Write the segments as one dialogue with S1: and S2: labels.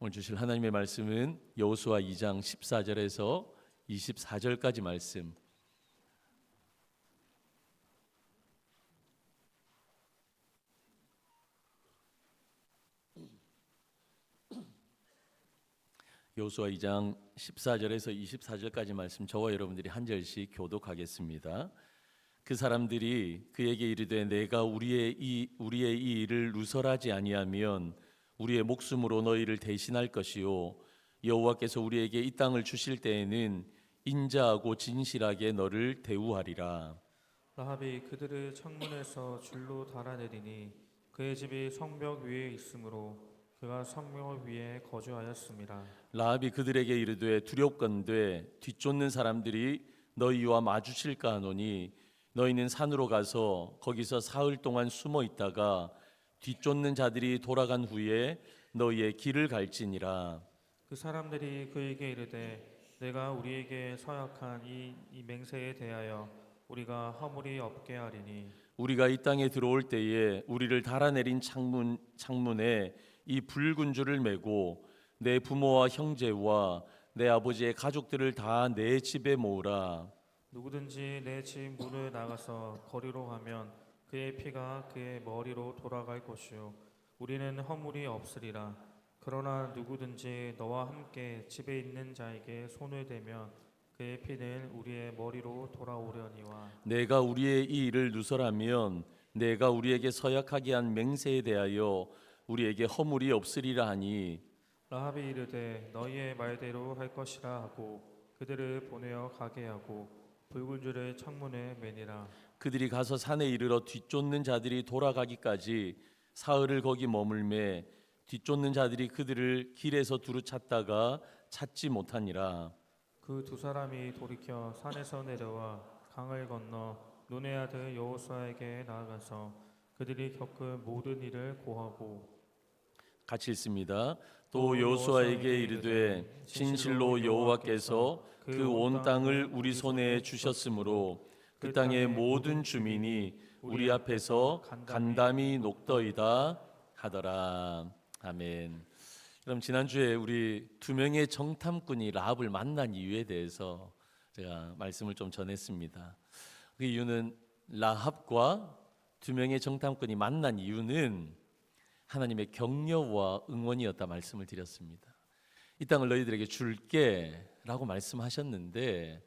S1: 오늘 주실 하나님의 말씀은 여호수아 2장 14절에서 24절까지 말씀. 여호수아 2장 14절에서 24절까지 말씀 저와 여러분들이 한 절씩 교독하겠습니다. 그 사람들이 그에게 이르되 내가 우리의 이 일을 누설하지 아니하면 우리의 목숨으로 너희를 대신할 것이요 여호와께서 우리에게 이 땅을 주실 때에는 인자하고 진실하게 너를 대우하리라.
S2: 라합이 그들의 창문에서 줄로 달아내리니 그의 집이 성벽 위에 있으므로 그가 성벽 위에 거주하였습니다.
S1: 라합이 그들에게 이르되 두렵건대 뒤쫓는 사람들이 너희와 마주칠까 하노니 너희는 산으로 가서 거기서 사흘 동안 숨어 있다가 뒤쫓는 자들이 돌아간 후에 너희의 길을 갈지니라.
S2: 그 사람들이 그에게 이르되 내가 우리에게 서약한 이 맹세에 대하여 우리가 허물이 없게 하리니
S1: 우리가 이 땅에 들어올 때에 우리를 달아내린 창문에 이 붉은 줄을 매고 내 부모와 형제와 내 아버지의 가족들을 다 내 집에 모으라.
S2: 누구든지 내 집 문을 나가서 거리로 가면 그의 피가 그의 머리로 돌아갈 것이요 우리는 허물이 없으리라. 그러나 누구든지 너와 함께 집에 있는 자에게 손을 대면 그의 피는 우리의 머리로 돌아오려니와
S1: 내가 우리의 이 일을 누설하면 내가 우리에게 서약하게 한 맹세에 대하여 우리에게 허물이 없으리라 하니
S2: 라합이 이르되 너희의 말대로 할 것이라 하고 그들을 보내어 가게 하고 붉은 줄을 창문에 매니라.
S1: 그들이 가서 산에 이르러 뒤쫓는 자들이 돌아가기까지 사흘을 거기 머물매 뒤쫓는 자들이 그들을 길에서 두루 찾다가 찾지 못하니라.
S2: 그 두 사람이 돌이켜 산에서 내려와 강을 건너 눈의 아들 여호수아에게 나아가서 그들이 겪은 모든 일을 고하고
S1: 같이 읽습니다. 또 여호수아에게 이르되 진실로 여호와께서 그 온 땅을 우리 손에 주셨으므로 그 땅의 모든 주민이 우리 앞에서 간담이 녹더이다 하더라. 아멘. 그럼 지난주에 우리 두 명의 정탐꾼이 라합을 만난 이유에 대해서 제가 말씀을 좀 전했습니다. 그 이유는 라합과 두 명의 정탐꾼이 만난 이유는 하나님의 격려와 응원이었다 말씀을 드렸습니다. 이 땅을 너희들에게 줄게라고 말씀하셨는데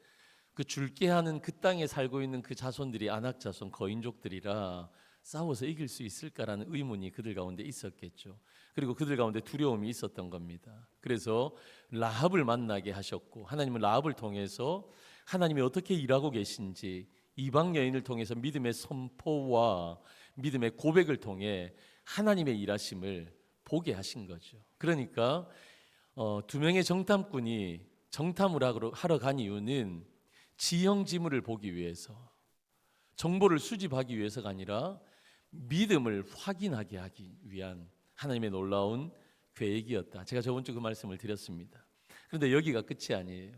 S1: 그 줄게 하는 그 땅에 살고 있는 그 자손들이 아낙 자손 거인족들이라 싸워서 이길 수 있을까라는 의문이 그들 가운데 있었겠죠. 그리고 그들 가운데 두려움이 있었던 겁니다. 그래서 라합을 만나게 하셨고 하나님은 라합을 통해서 하나님이 어떻게 일하고 계신지 이방 여인을 통해서 믿음의 선포와 믿음의 고백을 통해 하나님의 일하심을 보게 하신 거죠. 그러니까 두 명의 정탐꾼이 정탐을 하러 간 이유는 지형지물을 보기 위해서 정보를 수집하기 위해서가 아니라 믿음을 확인하게 하기 위한 하나님의 놀라운 계획이었다. 제가 저번 주 그 말씀을 드렸습니다. 그런데 여기가 끝이 아니에요.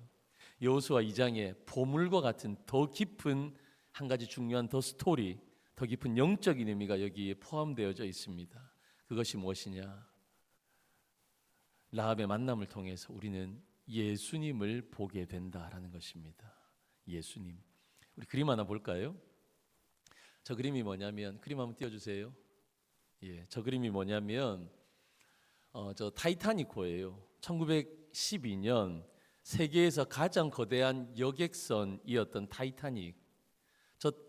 S1: 여호수아 2장에 보물과 같은 더 깊은 한 가지 중요한 더 스토리, 더 깊은 영적인 의미가 여기에 포함되어져 있습니다. 그것이 무엇이냐? 라합의 만남을 통해서 우리는 예수님을 보게 된다라는 것입니다. 예수님. 우리 그림 하나 볼까요? 저 그림이 뭐냐면 그림 한번 띄워주세요. 예, 저 그림이 뭐냐면 저 타이타닉호예요. 1912년 세계에서 가장 거대한 여객선이었던 타이타닉.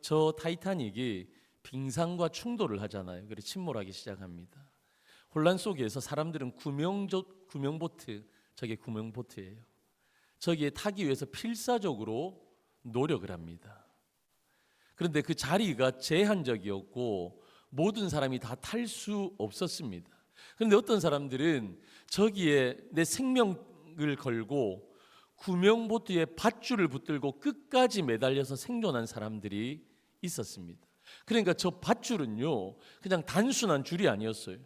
S1: 저 타이타닉이 빙산과 충돌을 하잖아요. 그래서 침몰하기 시작합니다. 혼란 속에서 사람들은 구명보트, 저게 구명보트예요. 저기에 타기 위해서 필사적으로 노력을 합니다. 그런데 그 자리가 제한적이었고 모든 사람이 다 탈 수 없었습니다. 그런데 어떤 사람들은 저기에 내 생명을 걸고 구명보트에 밧줄을 붙들고 끝까지 매달려서 생존한 사람들이 있었습니다. 그러니까 저 밧줄은요 그냥 단순한 줄이 아니었어요.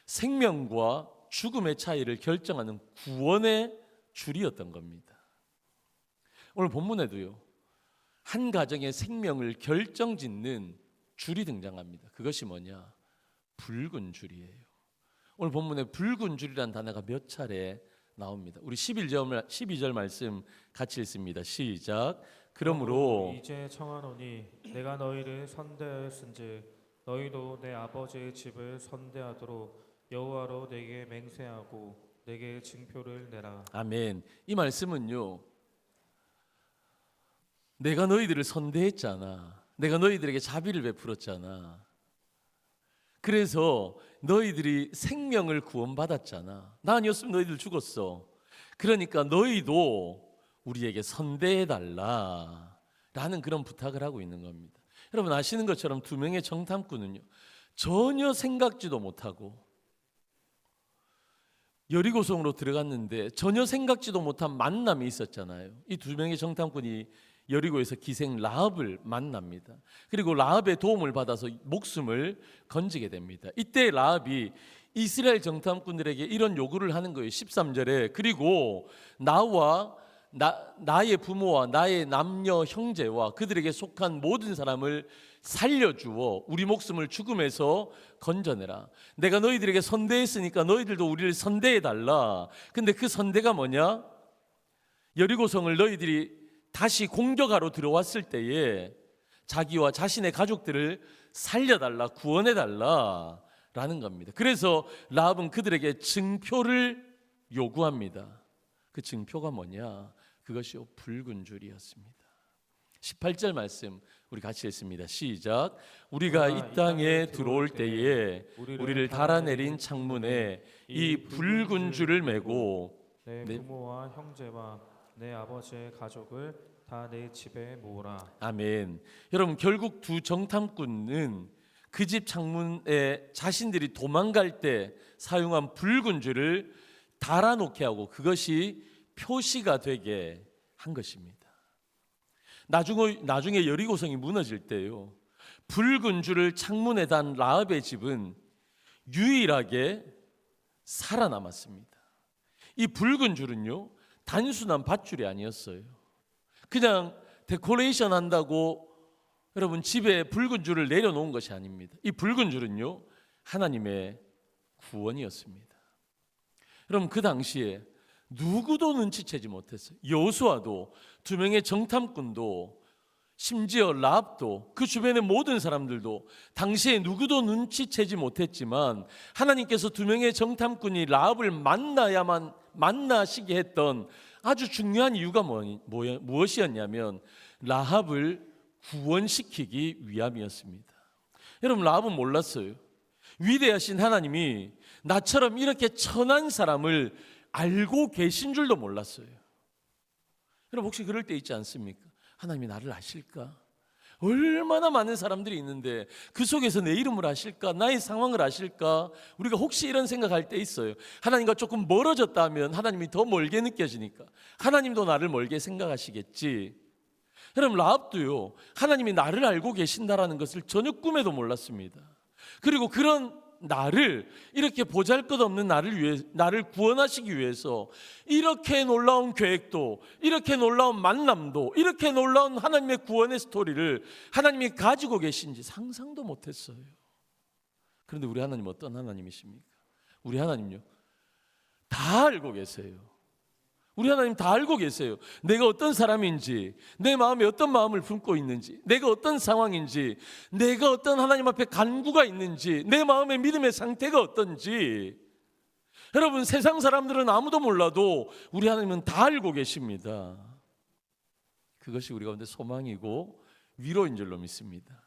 S1: 생명과 죽음의 차이를 결정하는 구원의 줄이었던 겁니다. 오늘 본문에도요 한 가정의 생명을 결정짓는 줄이 등장합니다. 그것이 뭐냐? 붉은 줄이에요. 오늘 본문에 붉은 줄이라는 단어가 몇 차례 나옵니다. 우리 12절 말씀 같이 읽습니다. 시작. 그러므로
S2: 이제 청하노니 내가 너희를 선대하였은즉 너희도 내 아버지의 집을 선대하도록 여호와로 내게 맹세하고 내게 증표를 내라.
S1: 아멘. 이 말씀은요, 내가 너희들을 선대했잖아. 내가 너희들에게 자비를 베풀었잖아. 그래서 너희들이 생명을 구원받았잖아. 나 아니었으면 너희들 죽었어. 그러니까 너희도 우리에게 선대해달라 라는 그런 부탁을 하고 있는 겁니다. 여러분 아시는 것처럼 두 명의 정탐꾼은요, 전혀 생각지도 못하고 여리고성으로 들어갔는데 전혀 생각지도 못한 만남이 있었잖아요. 이 두 명의 정탐꾼이 여리고에서 기생 라합을 만납니다. 그리고 라합의 도움을 받아서 목숨을 건지게 됩니다. 이때 라합이 이스라엘 정탐꾼들에게 이런 요구를 하는 거예요. 13절에 그리고 나의 부모와 나의 남녀 형제와 그들에게 속한 모든 사람을 살려주어 우리 목숨을 죽음에서 건져내라. 내가 너희들에게 선대했으니까 너희들도 우리를 선대해달라. 근데 그 선대가 뭐냐? 여리고성을 너희들이 다시 공격하러 들어왔을 때에 자기와 자신의 가족들을 살려달라, 구원해달라 라는 겁니다. 그래서 라합은 그들에게 증표를 요구합니다. 그 증표가 뭐냐? 그것이요, 붉은 줄이었습니다. 18절 말씀 우리 같이 읽습니다. 시작. 우리가 이 땅에 들어올 때에 우리를 달아내린 창문에 이 붉은 줄을 메고
S2: 내 부모와 형제와 내 아버지의 가족을 다 내 집에 모으라.
S1: 아멘. 여러분 결국 두 정탐꾼은 그 집 창문에 자신들이 도망갈 때 사용한 붉은 줄을 달아놓게 하고 그것이 표시가 되게 한 것입니다. 나중에 여리고성이 무너질 때요, 붉은 줄을 창문에 단 라합의 집은 유일하게 살아남았습니다. 이 붉은 줄은요, 단순한 밧줄이 아니었어요. 그냥 데코레이션 한다고 여러분 집에 붉은 줄을 내려놓은 것이 아닙니다. 이 붉은 줄은요, 하나님의 구원이었습니다. 여러분 그 당시에 누구도 눈치채지 못했어요. 여호수아도, 두 명의 정탐꾼도, 심지어 라합도, 그 주변의 모든 사람들도 당시에 누구도 눈치채지 못했지만 하나님께서 두 명의 정탐꾼이 라합을 만나시게 했던 아주 중요한 이유가 무엇이었냐면 라합을 구원시키기 위함이었습니다. 여러분 라합은 몰랐어요. 위대하신 하나님이 나처럼 이렇게 천한 사람을 알고 계신 줄도 몰랐어요. 여러분 혹시 그럴 때 있지 않습니까? 하나님이 나를 아실까? 얼마나 많은 사람들이 있는데 그 속에서 내 이름을 아실까? 나의 상황을 아실까? 우리가 혹시 이런 생각할 때 있어요. 하나님과 조금 멀어졌다 하면 하나님이 더 멀게 느껴지니까 하나님도 나를 멀게 생각하시겠지. 여러분 라합도요, 하나님이 나를 알고 계신다라는 것을 전혀 꿈에도 몰랐습니다. 그리고 그런 나를, 이렇게 보잘것없는 나를 구원하시기 위해서 이렇게 놀라운 계획도, 이렇게 놀라운 만남도, 이렇게 놀라운 하나님의 구원의 스토리를 하나님이 가지고 계신지 상상도 못했어요. 그런데 우리 하나님 어떤 하나님이십니까? 우리 하나님요, 다 알고 계세요. 우리 하나님 다 알고 계세요. 내가 어떤 사람인지, 내 마음에 어떤 마음을 품고 있는지, 내가 어떤 상황인지, 내가 어떤 하나님 앞에 간구가 있는지, 내 마음의 믿음의 상태가 어떤지. 여러분 세상 사람들은 아무도 몰라도 우리 하나님은 다 알고 계십니다. 그것이 우리 가운데 소망이고 위로인 줄로 믿습니다.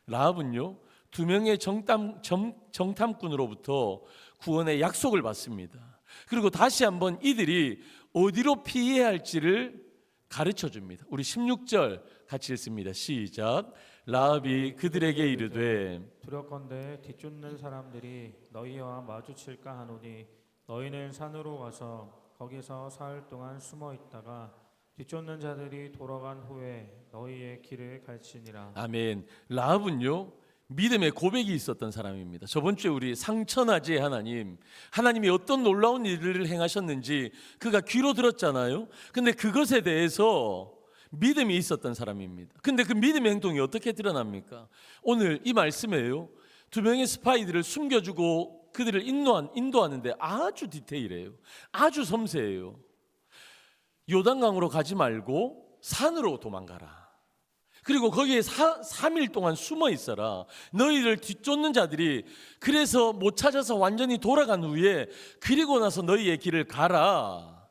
S1: 라합은요, 두 명의 정탐꾼으로부터 구원의 약속을 받습니다. 그리고 다시 한번 이들이 어디로 피해야 할지를 가르쳐 줍니다. 우리 16절 같이 읽습니다. 시작. 라합이 그들에게 이르되
S2: 두렵건대 뒤쫓는 사람들이 너희와 마주칠까 하노니 너희는 산으로 가서 거기서 사흘 동안 숨어 있다가 뒤쫓는 자들이 돌아간 후에 너희의 길을 갈지니라.
S1: 아멘. 라합은요, 믿음의 고백이 있었던 사람입니다. 저번 주에 우리 상천하지의 하나님이 어떤 놀라운 일을 행하셨는지 그가 귀로 들었잖아요. 근데 그것에 대해서 믿음이 있었던 사람입니다. 근데 그 믿음의 행동이 어떻게 드러납니까? 오늘 이 말씀에요, 두 명의 스파이들을 숨겨주고 그들을 인도하는데 아주 디테일해요. 아주 섬세해요. 요단강으로 가지 말고 산으로 도망가라. 그리고 거기에 3일 동안 숨어 있어라. 너희를 뒤쫓는 자들이 그래서 못 찾아서 완전히 돌아간 후에 그리고 나서 너희의 길을 가라.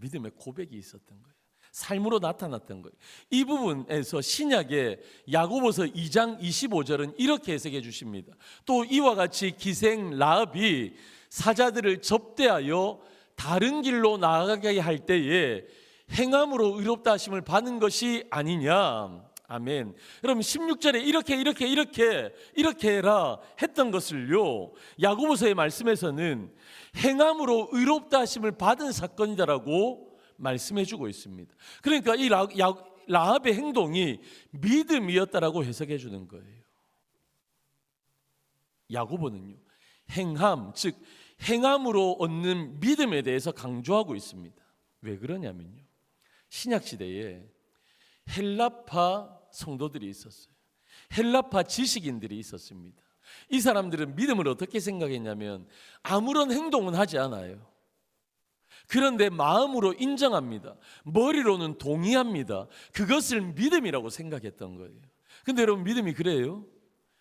S1: 믿음의 고백이 있었던 거예요. 삶으로 나타났던 거예요. 이 부분에서 신약의 야고보서 2장 25절은 이렇게 해석해 주십니다. 또 이와 같이 기생 라합이 사자들을 접대하여 다른 길로 나아가게 할 때에 행함으로 의롭다 하심을 받은 것이 아니냐. 아멘. 여러분 16절에 이렇게 해라 했던 것을요, 야고보서의 말씀에서는 행함으로 의롭다 하심을 받은 사건이다라고 말씀해 주고 있습니다. 그러니까 이 라합의 행동이 믿음이었다라고 해석해 주는 거예요. 야고보는요, 행함, 즉 행함으로 얻는 믿음에 대해서 강조하고 있습니다. 왜 그러냐면요, 신약 시대에 헬라파 성도들이 있었어요. 헬라파 지식인들이 있었습니다. 이 사람들은 믿음을 어떻게 생각했냐면 아무런 행동은 하지 않아요. 그런데 마음으로 인정합니다. 머리로는 동의합니다. 그것을 믿음이라고 생각했던 거예요. 근데 여러분, 믿음이 그래요?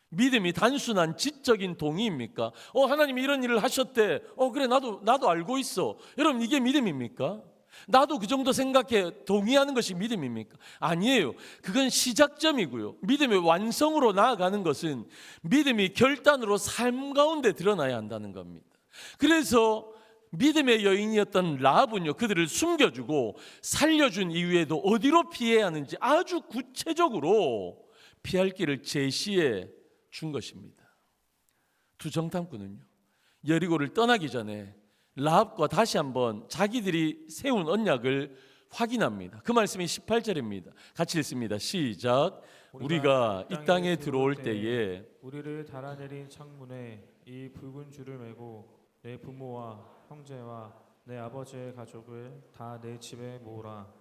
S1: 믿음이 단순한 지적인 동의입니까? 하나님이 이런 일을 하셨대. 그래, 나도 알고 있어. 여러분, 이게 믿음입니까? 나도 그 정도 생각해. 동의하는 것이 믿음입니까? 아니에요. 그건 시작점이고요. 믿음의 완성으로 나아가는 것은 믿음이 결단으로 삶 가운데 드러나야 한다는 겁니다. 그래서 믿음의 여인이었던 라합은요, 그들을 숨겨주고 살려준 이후에도 어디로 피해야 하는지 아주 구체적으로 피할 길을 제시해 준 것입니다. 두 정탐꾼은요, 여리고를 떠나기 전에 라합과 다시 한번 자기들이 세운 언약을 확인합니다. 그 말씀이 18절입니다. 같이 읽습니다. 시작. 우리가 이 땅에 들어올 때에
S2: 우리를 달아내린 창문에 이 붉은 줄을 메고 내 부모와 형제와 내 아버지의 가족을 다 내 집에 모으라.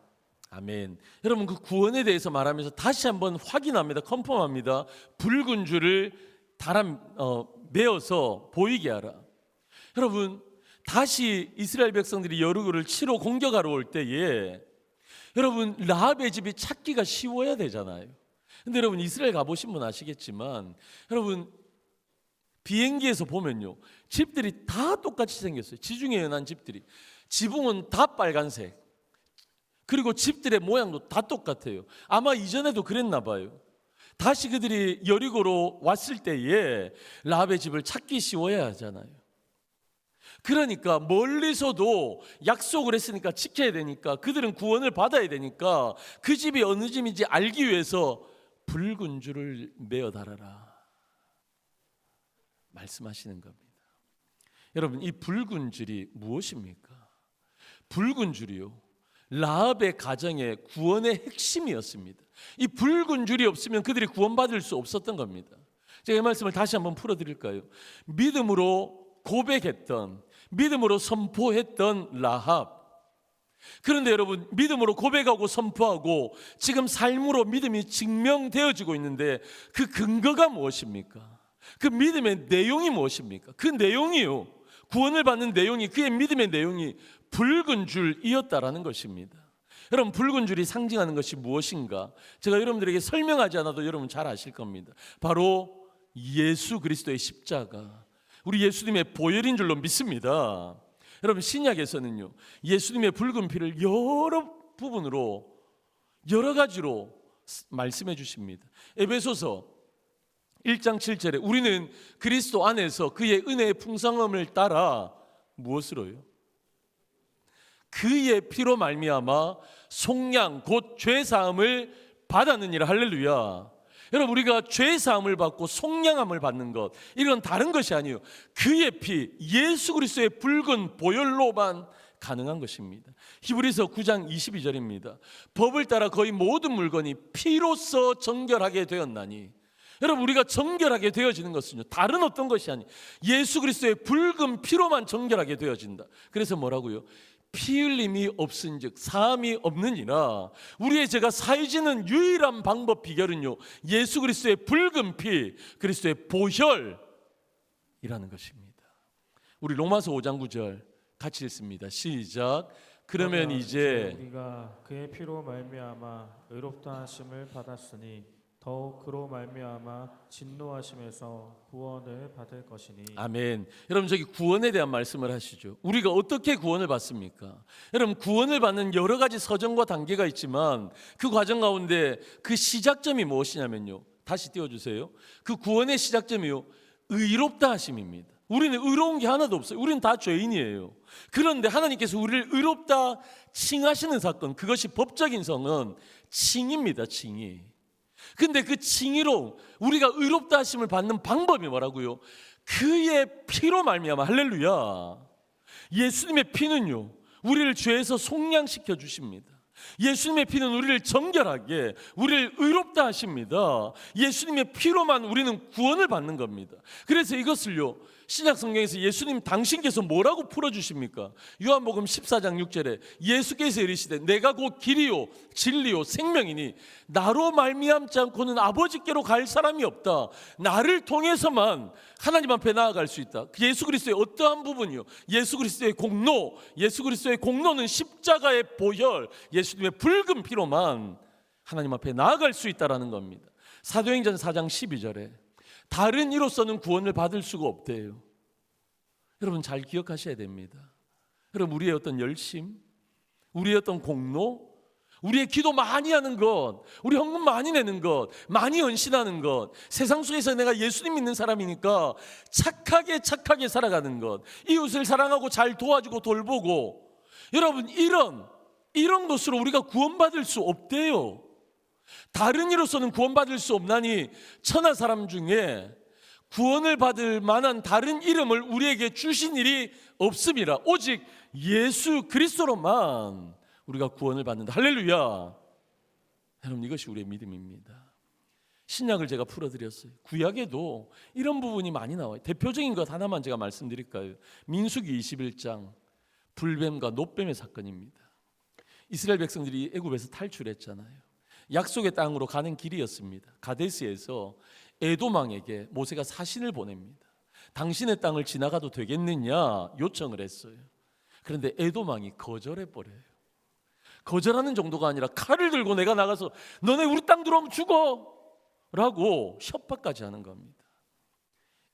S1: 아멘. 여러분, 그 구원에 대해서 말하면서 다시 한번 확인합니다. 컨펌합니다. 붉은 줄을 메어서 보이게 하라. 여러분, 다시 이스라엘 백성들이 여리고를 치러 공격하러 올 때에 여러분, 라합의 집이 찾기가 쉬워야 되잖아요. 근데 여러분, 이스라엘 가보신 분 아시겠지만 여러분, 비행기에서 보면요, 집들이 다 똑같이 생겼어요. 지중해 연안 집들이. 지붕은 다 빨간색. 그리고 집들의 모양도 다 똑같아요. 아마 이전에도 그랬나 봐요. 다시 그들이 여리고로 왔을 때에 라합의 집을 찾기 쉬워야 하잖아요. 그러니까 멀리서도 약속을 했으니까 지켜야 되니까, 그들은 구원을 받아야 되니까 그 집이 어느 집인지 알기 위해서 붉은 줄을 메어 달아라 말씀하시는 겁니다. 여러분, 이 붉은 줄이 무엇입니까? 붉은 줄이요, 라합의 가정의 구원의 핵심이었습니다. 이 붉은 줄이 없으면 그들이 구원받을 수 없었던 겁니다. 제가 이 말씀을 다시 한번 풀어드릴까요? 믿음으로 고백했던, 믿음으로 선포했던 라합. 그런데 여러분, 믿음으로 고백하고 선포하고 지금 삶으로 믿음이 증명되어지고 있는데 그 근거가 무엇입니까? 그 믿음의 내용이 무엇입니까? 그 내용이요, 구원을 받는 내용이, 그의 믿음의 내용이 붉은 줄이었다라는 것입니다. 여러분, 붉은 줄이 상징하는 것이 무엇인가? 제가 여러분들에게 설명하지 않아도 여러분 잘 아실 겁니다. 바로 예수 그리스도의 십자가, 우리 예수님의 보혈인 줄로 믿습니다. 여러분, 신약에서는요, 예수님의 붉은 피를 여러 부분으로, 여러 가지로 말씀해 주십니다. 에베소서 1장 7절에 우리는 그리스도 안에서 그의 은혜의 풍성함을 따라 무엇으로요? 그의 피로 말미암아 속량 곧 죄사함을 받았느니라. 할렐루야. 여러분, 우리가 죄사함을 받고 속량함을 받는 것, 이건 다른 것이 아니에요. 그의 피, 예수 그리스도의 붉은 보혈로만 가능한 것입니다. 히브리서 9장 22절입니다. 법을 따라 거의 모든 물건이 피로써 정결하게 되었나니. 여러분, 우리가 정결하게 되어지는 것은요, 다른 어떤 것이 아니, 예수 그리스도의 붉은 피로만 정결하게 되어진다. 그래서 뭐라고요? 피 흘림이 없은즉 사함이 없느니라. 우리의 죄가 사해지는 유일한 방법, 비결은요, 예수 그리스도의 붉은 피, 그리스도의 보혈, 이라는 것입니다. 우리 로마서 5장 9절 같이 읽습니다. 시작. 그러면 이제
S2: 우리가 그의 피로 말미암아 의롭다 하심을 받았으니 더욱 그로 말미암아 진노하심에서 구원을 받을 것이니.
S1: 아멘. 여러분 저기 구원에 대한 말씀을 하시죠. 우리가 어떻게 구원을 받습니까? 여러분 구원을 받는 여러 가지 서정과 단계가 있지만 그 과정 가운데 그 시작점이 무엇이냐면요. 다시 띄워주세요. 그 구원의 시작점이요. 의롭다 하심입니다. 우리는 의로운 게 하나도 없어요. 우리는 다 죄인이에요. 그런데 하나님께서 우리를 의롭다 칭하시는 사건, 그것이 법적인 성은 칭입니다. 칭이. 근데 그 칭의로 우리가 의롭다 하심을 받는 방법이 뭐라고요? 그의 피로 말미암아. 할렐루야. 예수님의 피는요 우리를 죄에서 속량시켜 주십니다. 예수님의 피는 우리를 정결하게, 우리를 의롭다 하십니다. 예수님의 피로만 우리는 구원을 받는 겁니다. 그래서 이것을요 신약 성경에서 예수님 당신께서 뭐라고 풀어주십니까? 요한복음 14장 6절에 예수께서 이르시되 내가 곧 길이요 진리요 생명이니 나로 말미암지 않고는 아버지께로 갈 사람이 없다. 나를 통해서만 하나님 앞에 나아갈 수 있다. 예수 그리스도의 어떠한 부분이요 예수 그리스도의 공로, 예수 그리스도의 공로는 십자가의 보혈, 예수님의 붉은 피로만 하나님 앞에 나아갈 수 있다라는 겁니다. 사도행전 4장 12절에 다른 이로서는 구원을 받을 수가 없대요. 여러분 잘 기억하셔야 됩니다. 여러분 우리의 어떤 열심, 우리의 어떤 공로, 우리의 기도 많이 하는 것, 우리 헌금 많이 내는 것, 많이 헌신하는 것, 세상 속에서 내가 예수님 믿는 사람이니까 착하게 살아가는 것, 이웃을 사랑하고 잘 도와주고 돌보고, 여러분 이런 것으로 우리가 구원받을 수 없대요. 다른 이로서는 구원받을 수 없나니 천하 사람 중에 구원을 받을 만한 다른 이름을 우리에게 주신 일이 없음이라. 오직 예수 그리스도로만 우리가 구원을 받는다. 할렐루야. 여러분 이것이 우리의 믿음입니다. 신약을 제가 풀어드렸어요. 구약에도 이런 부분이 많이 나와요. 대표적인 것 하나만 제가 말씀드릴까요? 민수기 21장 불뱀과 놋뱀의 사건입니다. 이스라엘 백성들이 애굽에서 탈출했잖아요. 약속의 땅으로 가는 길이었습니다. 가데스에서 에돔왕에게 모세가 사신을 보냅니다. 당신의 땅을 지나가도 되겠느냐 요청을 했어요. 그런데 에돔왕이 거절해버려요. 거절하는 정도가 아니라 칼을 들고 내가 나가서 너네 우리 땅 들어오면 죽어 라고 협박까지 하는 겁니다.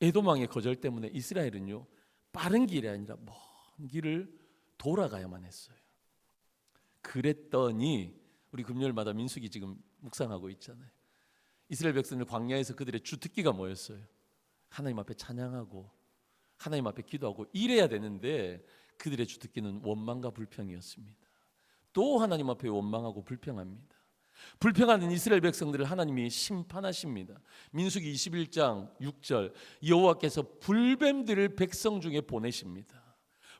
S1: 에돔왕의 거절 때문에 이스라엘은요 빠른 길이 아니라 먼 길을 돌아가야만 했어요. 그랬더니 우리 금요일마다 민수기 지금 묵상하고 있잖아요. 이스라엘 백성들 광야에서 그들의 주특기가 뭐였어요? 하나님 앞에 찬양하고 하나님 앞에 기도하고 이래야 되는데 그들의 주특기는 원망과 불평이었습니다. 또 하나님 앞에 원망하고 불평합니다. 불평하는 이스라엘 백성들을 하나님이 심판하십니다. 민수기 21장 6절 여호와께서 불뱀들을 백성 중에 보내십니다.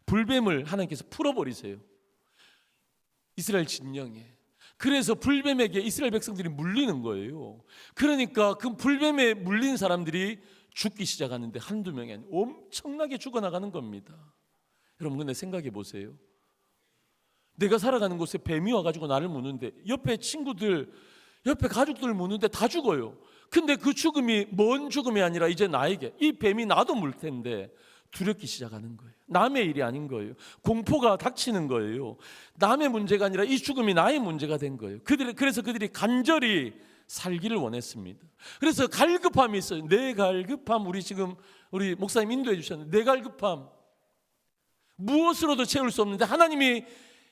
S1: 불뱀을 하나님께서 풀어버리세요. 이스라엘 진영에. 그래서 불뱀에게 이스라엘 백성들이 물리는 거예요. 그러니까 그 불뱀에 물린 사람들이 죽기 시작하는데 한두 명이 아니라 엄청나게 죽어나가는 겁니다. 여러분 근데 생각해 보세요. 내가 살아가는 곳에 뱀이 와가지고 나를 무는데 옆에 친구들, 옆에 가족들 무는데 다 죽어요. 근데 그 죽음이 먼 죽음이 아니라 이제 나에게 이 뱀이 나도 물 텐데 두렵기 시작하는 거예요. 남의 일이 아닌 거예요. 공포가 닥치는 거예요. 남의 문제가 아니라 이 죽음이 나의 문제가 된 거예요. 그래서 그들이 간절히 살기를 원했습니다. 그래서 갈급함이 있어요. 내 갈급함. 우리 목사님 인도해 주셨는데 내 갈급함 무엇으로도 채울 수 없는데 하나님이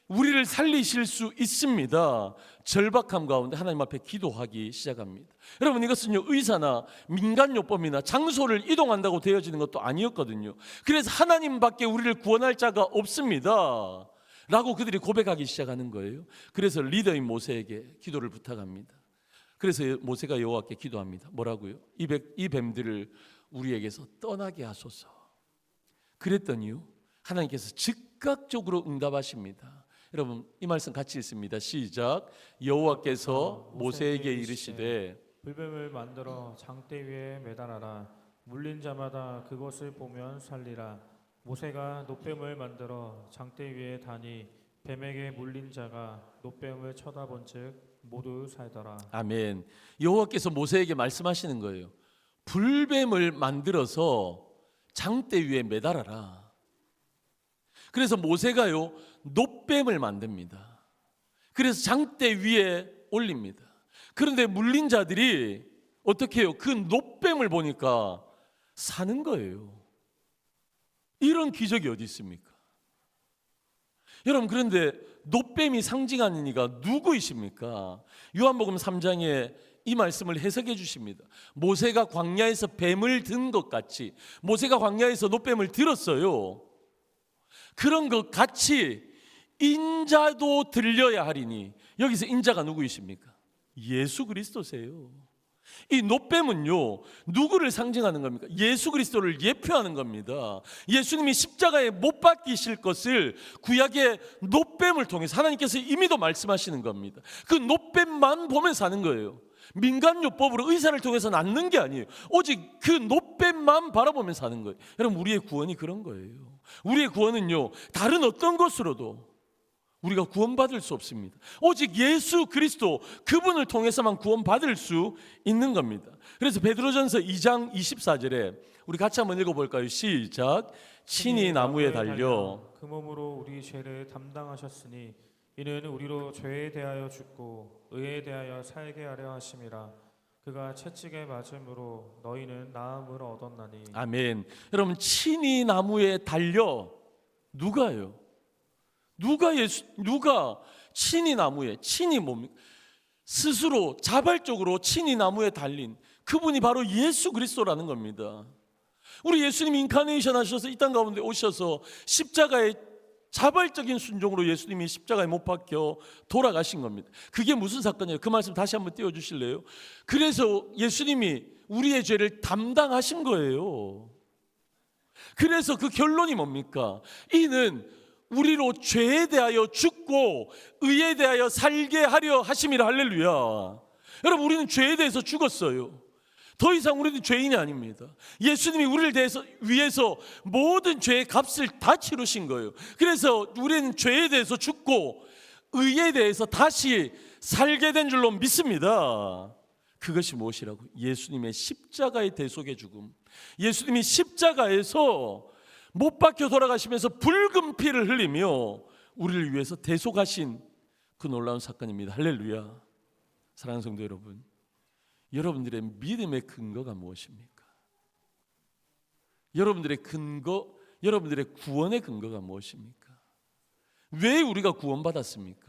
S1: 우리를 살리실 수 있습니다. 절박함 가운데 하나님 앞에 기도하기 시작합니다. 여러분 이것은요 의사나 민간요법이나 장소를 이동한다고 되어지는 것도 아니었거든요. 그래서 하나님밖에 우리를 구원할 자가 없습니다 라고 그들이 고백하기 시작하는 거예요. 그래서 리더인 모세에게 기도를 부탁합니다. 그래서 모세가 여호와께 기도합니다. 뭐라고요? 이 뱀들을 우리에게서 떠나게 하소서. 그랬더니요 하나님께서 즉각적으로 응답하십니다. 여러분 이 말씀 같이 읽습니다. 시작. 여호와께서 모세에게 이르시되
S2: 불뱀을 만들어 장대 위에 매달아라. 물린 자마다 그것을 보면 살리라. 모세가 놋뱀을 만들어 장대 위에 다니 뱀에게 물린 자가 놋뱀을 쳐다본즉 모두 살더라.
S1: 아멘. 여호와께서 모세에게 말씀하시는 거예요. 불뱀을 만들어서 장대 위에 매달아라. 그래서 모세가요 놋뱀을 만듭니다. 그래서 장대 위에 올립니다. 그런데 물린 자들이 어떻게 해요? 그 놋뱀을 보니까 사는 거예요. 이런 기적이 어디 있습니까? 여러분, 그런데 놋뱀이 상징하는 이가 누구이십니까? 요한복음 3장에 이 말씀을 해석해 주십니다. 모세가 광야에서 뱀을 든 것 같이, 모세가 광야에서 놋뱀을 들었어요. 그런 것 같이 인자도 들려야 하리니, 여기서 인자가 누구이십니까? 예수 그리스도세요. 이 놋뱀은요 누구를 상징하는 겁니까? 예수 그리스도를 예표하는 겁니다. 예수님이 십자가에 못 박히실 것을 구약의 놋뱀을 통해서 하나님께서 이미도 말씀하시는 겁니다. 그 놋뱀만 보면서 사는 거예요. 민간요법으로 의사를 통해서 낫는 게 아니에요. 오직 그 놋뱀만 바라보면서 사는 거예요. 여러분, 우리의 구원이 그런 거예요. 우리의 구원은요 다른 어떤 것으로도 우리가 구원받을 수 없습니다. 오직 예수 그리스도 그분을 통해서만 구원받을 수 있는 겁니다. 그래서 베드로전서 2장 24절에 우리 같이 한번 읽어볼까요? 시작. 친히 나무에 달려
S2: 그 몸으로 우리 죄를 담당하셨으니 이는 우리로 죄에 대하여 죽고 의에 대하여 살게 하려 하심이라. 그가 채찍에 맞음으로 너희는 나음을 얻었나니. 아멘.
S1: 여러분, 친히 나무에 달려 누가요? 누가 친히 나무에, 친히 뭡니까? 스스로 자발적으로 친히 나무에 달린 그분이 바로 예수 그리스도라는 겁니다. 우리 예수님이 인카네이션 하셔서 이 땅 가운데 오셔서 십자가에 자발적인 순종으로 예수님이 십자가에 못 박혀 돌아가신 겁니다. 그게 무슨 사건이에요? 그 말씀 다시 한번 띄워주실래요? 그래서 예수님이 우리의 죄를 담당하신 거예요. 그래서 그 결론이 뭡니까? 이는 우리로 죄에 대하여 죽고 의에 대하여 살게 하려 하심이라. 할렐루야. 여러분, 우리는 죄에 대해서 죽었어요. 더 이상 우리는 죄인이 아닙니다. 예수님이 우리를 위해서 모든 죄의 값을 다 치르신 거예요. 그래서 우리는 죄에 대해서 죽고 의에 대해서 다시 살게 된 줄로 믿습니다. 그것이 무엇이라고? 예수님의 십자가의 대속의 죽음. 예수님이 십자가에서 못 박혀 돌아가시면서 붉은 피를 흘리며 우리를 위해서 대속하신 그 놀라운 사건입니다. 할렐루야. 사랑하는 성도 여러분, 여러분들의 믿음의 근거가 무엇입니까? 여러분들의 근거, 여러분들의 구원의 근거가 무엇입니까? 왜 우리가 구원받았습니까?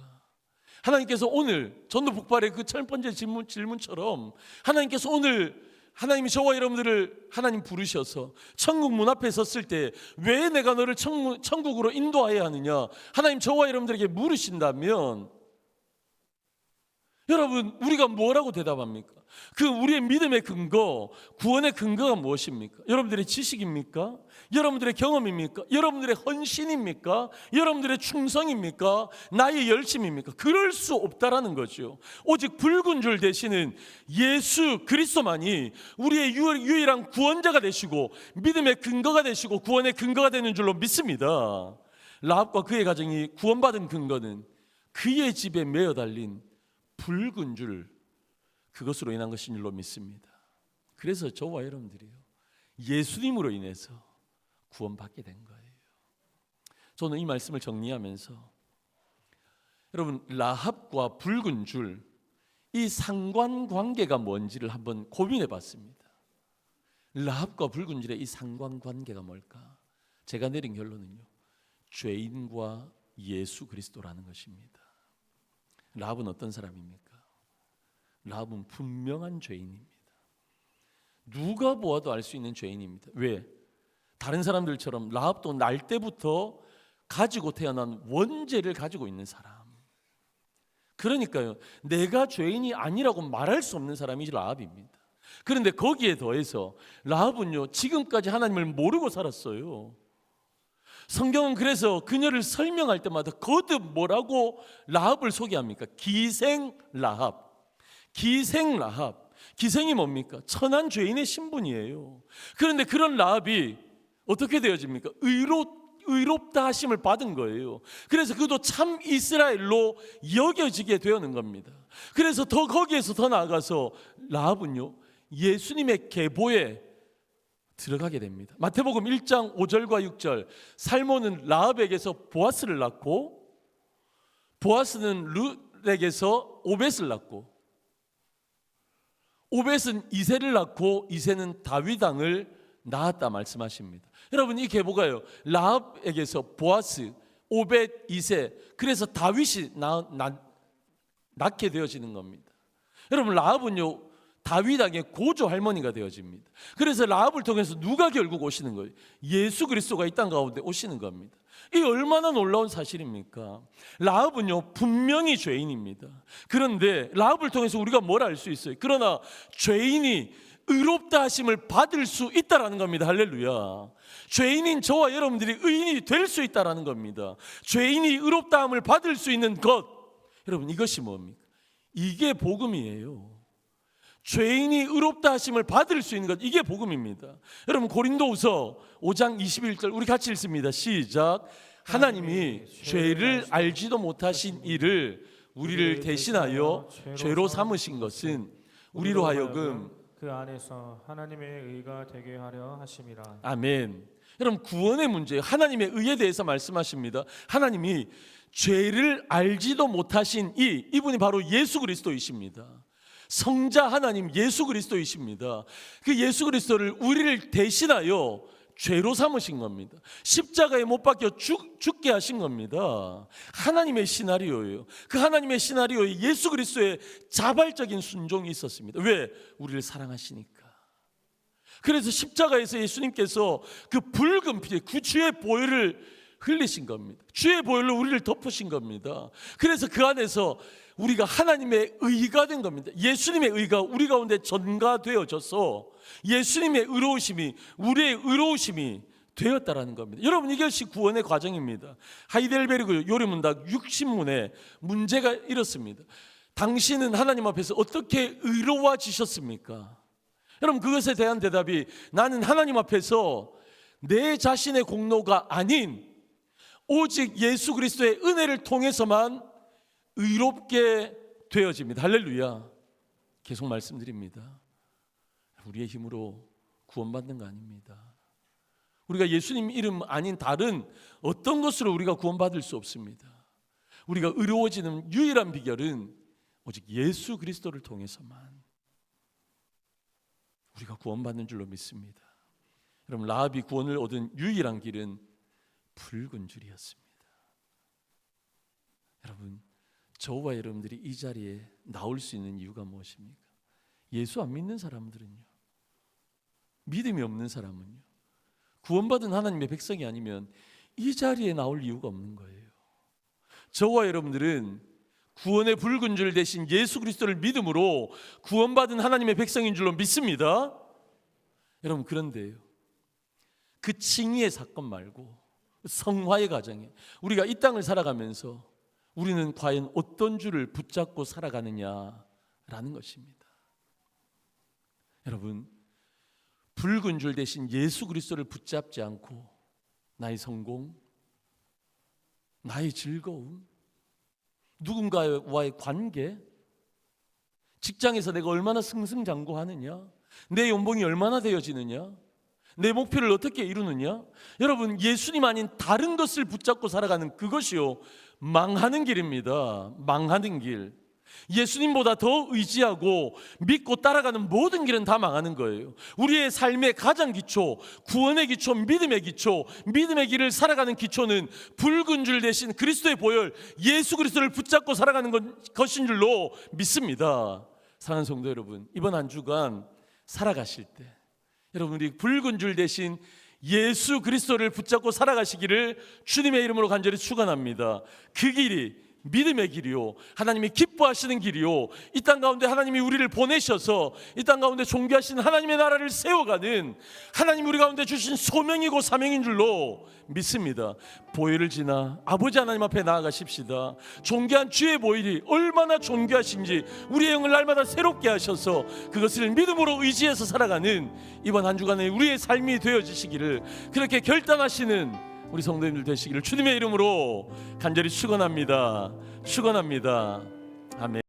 S1: 하나님께서 오늘 전도 폭발의 그 첫 번째 질문처럼 하나님께서 오늘 하나님이 저와 여러분들을 하나님 부르셔서 천국 문 앞에 섰을 때 왜 내가 너를 천국으로 인도하여야 하느냐, 하나님 저와 여러분들에게 물으신다면 여러분, 우리가 뭐라고 대답합니까? 그 우리의 믿음의 근거, 구원의 근거가 무엇입니까? 여러분들의 지식입니까? 여러분들의 경험입니까? 여러분들의 헌신입니까? 여러분들의 충성입니까? 나의 열심입니까? 그럴 수 없다라는 거죠. 오직 붉은 줄 되시는 예수 그리스도만이 우리의 유일한 구원자가 되시고 믿음의 근거가 되시고 구원의 근거가 되는 줄로 믿습니다. 라합과 그의 가정이 구원받은 근거는 그의 집에 매어 달린 붉은 줄, 그것으로 인한 것인 줄로 믿습니다. 그래서 저와 여러분들이요, 예수님으로 인해서 구원받게 된 거예요. 저는 이 말씀을 정리하면서 여러분, 라합과 붉은 줄, 이 상관관계가 뭔지를 한번 고민해 봤습니다. 라합과 붉은 줄의 이 상관관계가 뭘까? 제가 내린 결론은요, 죄인과 예수 그리스도라는 것입니다. 라합은 어떤 사람입니까? 라합은 분명한 죄인입니다. 누가 보아도 알 수 있는 죄인입니다. 왜? 다른 사람들처럼 라합도 날 때부터 가지고 태어난 원죄를 가지고 있는 사람. 그러니까요, 내가 죄인이 아니라고 말할 수 없는 사람이 라합입니다. 그런데 거기에 더해서 라합은요, 지금까지 하나님을 모르고 살았어요. 성경은 그래서 그녀를 설명할 때마다 거듭 뭐라고 라합을 소개합니까? 기생 라합. 기생 라합. 기생이 뭡니까? 천한 죄인의 신분이에요. 그런데 그런 라합이 어떻게 되어집니까? 의롭다 하심을 받은 거예요. 그래서 그도 참 이스라엘로 여겨지게 되는 겁니다. 그래서 거기에서 더 나아가서 라합은요, 예수님의 계보에 들어가게 됩니다. 마태복음 1장 5절과 6절, 살몬은 라합에게서 보아스를 낳고 보아스는 룻에게서 오벳을 낳고 오벳은 이새를 낳고 이새는 다윗 왕을 낳았다 말씀하십니다. 여러분, 이 계보가요, 라합에게서 보아스, 오벳, 이새, 그래서 다윗이 낳게 되어지는 겁니다. 여러분, 라합은요 다윗 왕의 고조 할머니가 되어집니다. 그래서 라합을 통해서 누가 결국 오시는 거예요? 예수 그리스도가 이 땅 가운데 오시는 겁니다. 이 얼마나 놀라운 사실입니까? 라합은요 분명히 죄인입니다. 그런데 라합을 통해서 우리가 뭘 알 수 있어요? 그러나 죄인이 의롭다 하심을 받을 수 있다라는 겁니다. 할렐루야. 죄인인 저와 여러분들이 의인이 될 수 있다라는 겁니다. 죄인이 의롭다함을 받을 수 있는 것, 여러분, 이것이 뭡니까? 이게 복음이에요. 죄인이 의롭다 하심을 받을 수 있는 것, 이게 복음입니다. 여러분, 고린도후서 5장 21절 우리 같이 읽습니다. 시작. 하나님이 죄를 알지도 못하신 이를 우리를 대신하여 죄로 삼으신 것은 우리로 하여금
S2: 그 안에서 하나님의 의가 되게 하려 하심이라.
S1: 아멘. 여러분, 구원의 문제, 하나님의 의에 대해서 말씀하십니다. 하나님이 죄를 알지도 못하신 이분이 바로 예수 그리스도이십니다. 성자 하나님 예수 그리스도이십니다. 그 예수 그리스도를 우리를 대신하여 죄로 삼으신 겁니다. 십자가에 못 박혀 죽게 하신 겁니다. 하나님의 시나리오예요. 그 하나님의 시나리오에 예수 그리스도의 자발적인 순종이 있었습니다. 왜? 우리를 사랑하시니까. 그래서 십자가에서 예수님께서 그 붉은 피, 그 주의 보혈을 흘리신 겁니다. 주의 보혈로 우리를 덮으신 겁니다. 그래서 그 안에서 우리가 하나님의 의가 된 겁니다. 예수님의 의가 우리 가운데 전가되어져서 예수님의 의로우심이 우리의 의로우심이 되었다라는 겁니다. 여러분, 이것이 구원의 과정입니다. 하이델베르그 요리문답 60문에 문제가 이렇습니다. 당신은 하나님 앞에서 어떻게 의로워지셨습니까? 여러분, 그것에 대한 대답이 나는 하나님 앞에서 내 자신의 공로가 아닌 오직 예수 그리스도의 은혜를 통해서만 의롭게 되어집니다. 할렐루야. 계속 말씀드립니다. 우리의 힘으로 구원받는 거 아닙니다. 우리가 예수님 이름 아닌 다른 어떤 것으로 우리가 구원받을 수 없습니다. 우리가 의로워지는 유일한 비결은 오직 예수 그리스도를 통해서만 우리가 구원받는 줄로 믿습니다. 여러분, 라합이 구원을 얻은 유일한 길은 붉은 줄이었습니다. 여러분, 저와 여러분들이 이 자리에 나올 수 있는 이유가 무엇입니까? 예수 안 믿는 사람들은요, 믿음이 없는 사람은요, 구원받은 하나님의 백성이 아니면 이 자리에 나올 이유가 없는 거예요. 저와 여러분들은 구원의 붉은 줄 대신 예수 그리스도를 믿음으로 구원받은 하나님의 백성인 줄로 믿습니다. 여러분, 그런데요, 그 칭의의 사건 말고 성화의 과정에 우리가 이 땅을 살아가면서 우리는 과연 어떤 줄을 붙잡고 살아가느냐라는 것입니다. 여러분, 붉은 줄 대신 예수 그리스도를 붙잡지 않고 나의 성공, 나의 즐거움, 누군가와의 관계, 직장에서 내가 얼마나 승승장구하느냐, 내 연봉이 얼마나 되어지느냐, 내 목표를 어떻게 이루느냐, 여러분, 예수님 아닌 다른 것을 붙잡고 살아가는 그것이요 망하는 길입니다. 망하는 길. 예수님보다 더 의지하고 믿고 따라가는 모든 길은 다 망하는 거예요. 우리의 삶의 가장 기초, 구원의 기초, 믿음의 기초, 믿음의 길을 살아가는 기초는 붉은 줄 대신 그리스도의 보혈, 예수 그리스도를 붙잡고 살아가는 것인 줄로 믿습니다. 사랑하는 성도 여러분, 이번 한 주간 살아가실 때 여러분이 붉은 줄 대신 예수 그리스도를 붙잡고 살아가시기를 주님의 이름으로 간절히 축원합니다. 그 길이 믿음의 길이요, 하나님이 기뻐하시는 길이요, 이 땅 가운데 하나님이 우리를 보내셔서 이 땅 가운데 존귀하신 하나님의 나라를 세워가는 하나님 우리 가운데 주신 소명이고 사명인 줄로 믿습니다. 보혈을 지나 아버지 하나님 앞에 나아가십시다. 존귀한 주의 보혈이 얼마나 존귀하신지 우리의 영을 날마다 새롭게 하셔서 그것을 믿음으로 의지해서 살아가는 이번 한 주간에 우리의 삶이 되어지시기를 그렇게 결단하시는 우리 성도님들 되시기를 주님의 이름으로 간절히 축원합니다. 축원합니다. 아멘.